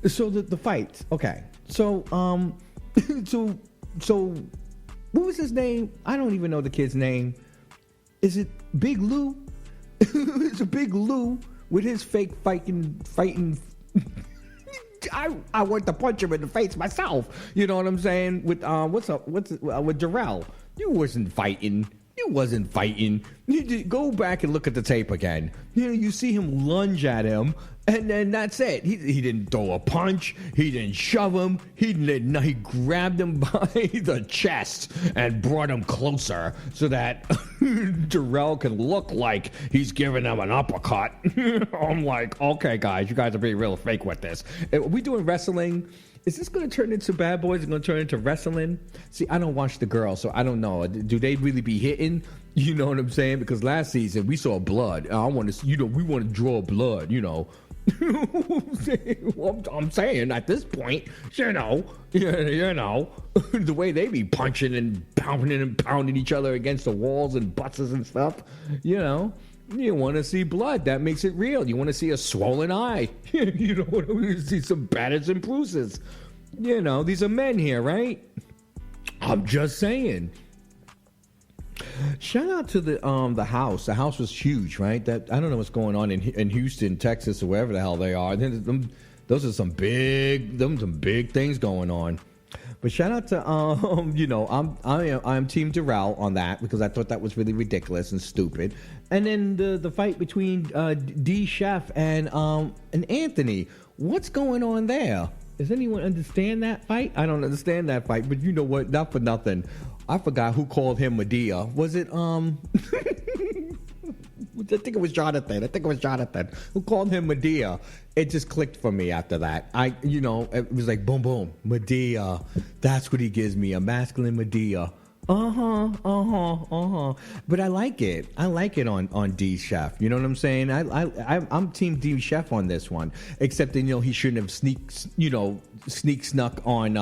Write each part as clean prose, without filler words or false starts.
So the fights. Okay. So so what was his name? I don't even know the kid's name. Is it Big Lou? It's a Big Lou with his fake fighting. I want to punch him in the face myself. You know what I'm saying? With with Darrell. You wasn't fighting. You go back and look at the tape again. You see him lunge at him, and then that's it. He didn't throw a punch. He didn't shove him. He grabbed him by the chest and brought him closer so that Darrell can look like he's giving him an uppercut. I'm like, okay, guys, you guys are being real fake with this. Are we doing wrestling? Is this going to turn into Bad Boys? Is it going to turn into wrestling? See, I don't watch the girls, so I don't know. Do they really be hitting? You know what I'm saying? Because last season we saw blood. I want to, we want to draw blood. Well, I'm saying at this point, the way they be punching and pounding each other against the walls and buses and stuff, You want to see blood. That makes it real. You want to see a swollen eye. You don't want to see some batters and bruises. These are men here, right? I'm just saying. Shout out to the house. The house was huge, right? I don't know what's going on in Houston, Texas, or wherever the hell they are. Those are some big things going on. But shout out to I'm Team Darrell on that because I thought that was really ridiculous and stupid. And then the fight between D Chef and Anthony. What's going on there? Does anyone understand that fight? I don't understand that fight, but you know what? Not for nothing. I forgot who called him Medea. Was it I think it was Jonathan. Who called him Medea. It just clicked for me after that. It was like boom, boom, Medea. That's what he gives me, a masculine Medea. But I like it. I like it on D Chef. You know what I'm saying? I'm Team D Chef on this one. Except that he shouldn't have snuck on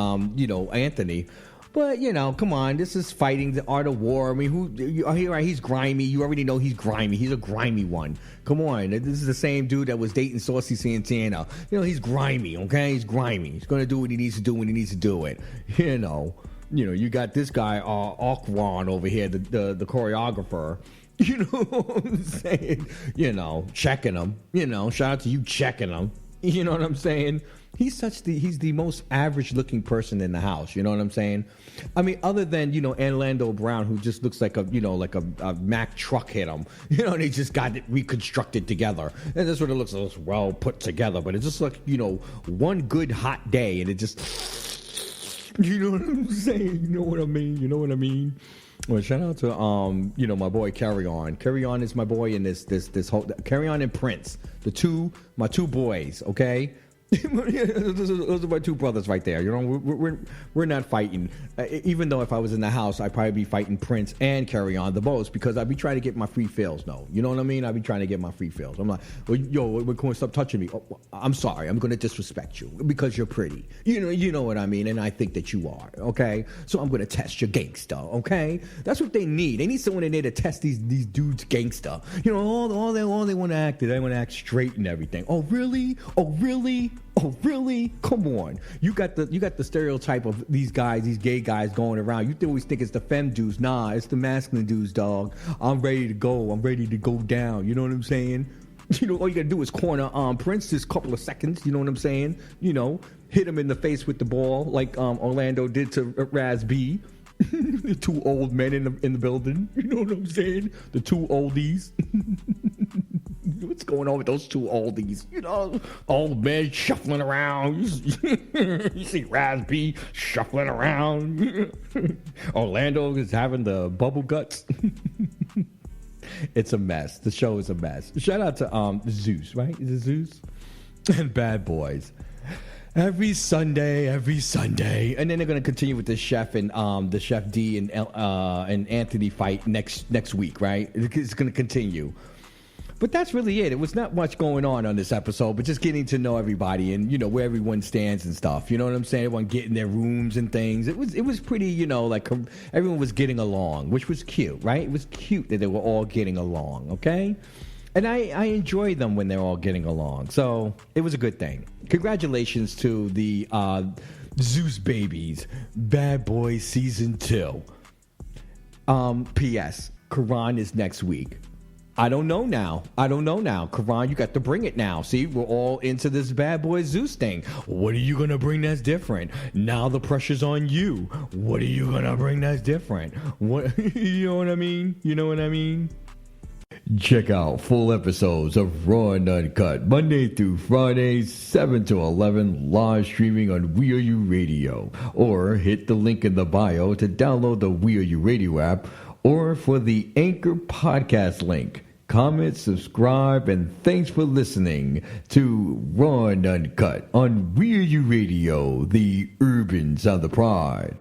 Anthony. But, come on, this is fighting the art of war. I mean, he's grimy. You already know he's grimy. He's a grimy one. Come on. This is the same dude that was dating Saucy Santana. He's grimy, okay? He's grimy. He's going to do what he needs to do when he needs to do it. You got this guy, Akron over here, the choreographer. You know what I'm saying? Checking him. Shout out to you checking him. You know what I'm saying? He's the most average looking person in the house. You know what I'm saying? I mean, other than, Orlando Brown, who just looks like a Mack truck hit him. They just got it reconstructed together. And that's what it looks like, well put together. But it's just like, one good hot day and it just, you know what I'm saying? You know what I mean? Well, shout out to my boy Carry On. Carry On is my boy in this whole Carry On and Prince. My two boys, okay? Those are my two brothers right there. We're not fighting. Even though if I was in the house, I'd probably be fighting Prince and Carry On the most because I'd be trying to get my free fills. No, you know what I mean? I'd be trying to get my free fills. I'm like, well, we're going to stop touching me. Oh, I'm sorry. I'm going to disrespect you because you're pretty. You know what I mean? And I think that you are. Okay, so I'm going to test your gangster. Okay, that's what they need. They need someone in there to test these dudes gangster. All they want to act is they want to act straight and everything. Oh really? Oh really? Come on. You got the stereotype of these guys, these gay guys going around. You always think it's the femme dudes. Nah, it's the masculine dudes, dog. I'm ready to go. I'm ready to go down. You know what I'm saying? All you gotta do is corner Prince this couple of seconds. You know what I'm saying? Hit him in the face with the ball like Orlando did to Raz B. The two old men in the building. You know what I'm saying? The two oldies. What's going on with those two oldies? Old men shuffling around. You see Raz B shuffling around. Orlando is having the bubble guts. It's a mess. The show is a mess. Shout out to Zeus, right? Is it Zeus? And Bad Boys. Every Sunday, and then they're gonna continue with the Chef and the Chef D and Anthony fight next week, right? It's gonna continue. But that's really it. It was not much going on this episode, but just getting to know everybody and where everyone stands and stuff. You know what I'm saying? Everyone getting their rooms and things. It was pretty, like everyone was getting along, which was cute, right? It was cute that they were all getting along. Okay. And I enjoy them when they're all getting along. So it was a good thing. Congratulations to the Zeus babies, Bad Boys Season 2. P.S. Quran is next week. I don't know now. Quran, you got to bring it now. See, we're all into this Bad Boy Zeus thing. What are you going to bring that's different? Now the pressure's on you. What are you going to bring that's different? What you know what I mean? You know what I mean? Check out full episodes of Raw and Uncut Monday through Friday, 7 to 11, live streaming on We Are You Radio. Or hit the link in the bio to download the We Are You Radio app, or for the Anchor podcast link. Comment, subscribe, and thanks for listening to Raw and Uncut on We Are You Radio, the urban sound of pride.